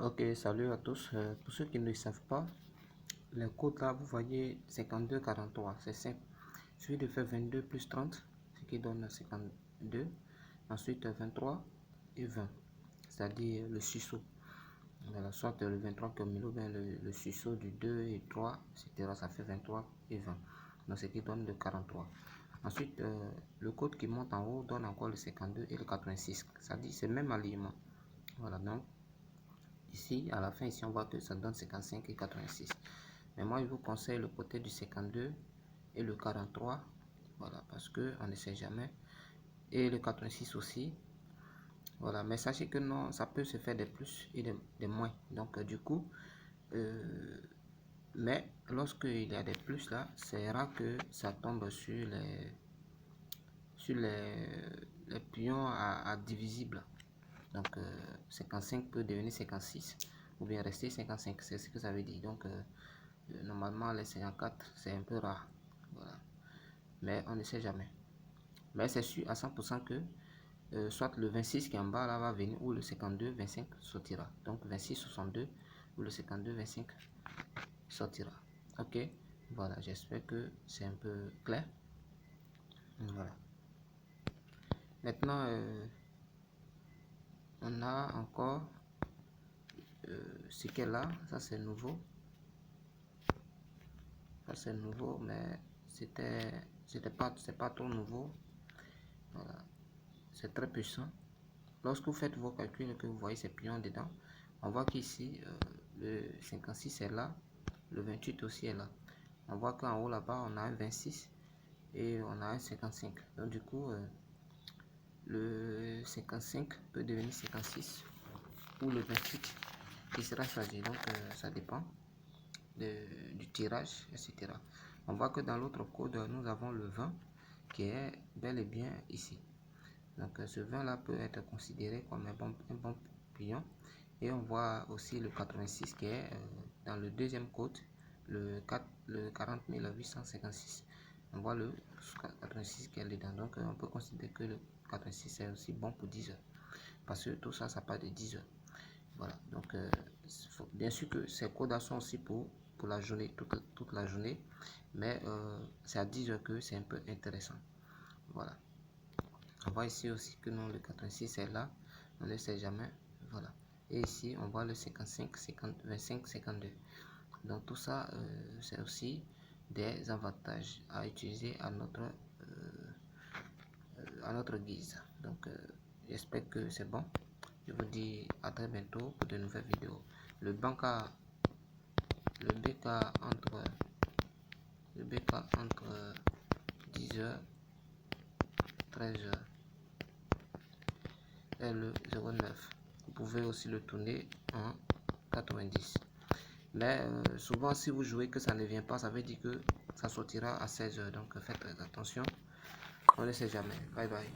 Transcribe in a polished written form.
Ok, salut à tous. Pour ceux qui ne le savent pas, le code là, vous voyez 52-43, c'est simple. Il suffit de faire 22 plus 30, ce qui donne 52. Ensuite 23 et 20, c'est-à-dire le sursaut. Voilà, soit le 23 comme il ou bien le sursaut du 2 et 3, etc. Ça fait 23 et 20. Donc ce qui donne le 43. Ensuite, le code qui monte en haut donne encore le 52 et le 86. C'est-à-dire c'est le même alignement. Voilà, donc ici, à la fin, ici, on voit que ça donne 55 et 86. Mais moi, je vous conseille le côté du 52 et le 43. Voilà, parce qu'on ne sait jamais. Et le 86 aussi. Voilà, mais sachez que non, ça peut se faire des plus et des moins. Donc, du coup, mais lorsqu'il y a des plus là, c'est rare que ça tombe sur les pions à divisibles. Donc 55 peut devenir 56 ou bien rester 55, c'est ce que ça veut dire. Donc normalement les 54 c'est un peu rare, voilà. Mais on ne sait jamais. Mais c'est sûr à 100% que soit le 26 qui est en bas là va venir ou le 52 25 sortira. Donc 26 62 ou le 52 25 sortira. Ok, voilà, j'espère que c'est un peu clair. Voilà. Maintenant on a encore ce qu'elle là, ça c'est nouveau. Ça c'est nouveau, mais c'est pas trop nouveau. Voilà, c'est très puissant. Lorsque vous faites vos calculs et que vous voyez ces pions dedans, on voit qu'ici le 56 est là, le 28 aussi est là. On voit qu'en haut là-bas on a un 26 et on a un 55. Donc du coup le 55 peut devenir 56 ou le 28 qui sera choisi. Donc ça dépend du tirage, etc. On voit que dans l'autre code, nous avons le 20 qui est bel et bien ici. Donc ce 20 là peut être considéré comme un bon pion. Et on voit aussi le 86 qui est dans le deuxième code, le 40 856. On voit le 86 qui est dedans. Donc on peut considérer que le 86 est aussi bon pour 10 heures. Parce que tout ça, ça part de 10 heures. Voilà, donc bien sûr que ces codes sont aussi pour la journée, toute la journée, mais c'est à 10 heures que c'est un peu intéressant. Voilà, on voit ici aussi que non, le 86 est là, on ne sait jamais. Voilà, et ici on voit le 55 50 25 52. Donc tout ça c'est aussi des avantages à utiliser à notre guise. Donc j'espère que c'est bon. Je vous dis à très bientôt pour de nouvelles vidéos. Le BK entre 10h 13h et le 09. Vous pouvez aussi le tourner en 90. Mais souvent si vous jouez que ça ne vient pas, ça veut dire que ça sortira à 16h. Donc faites attention. On ne sait jamais. Bye bye.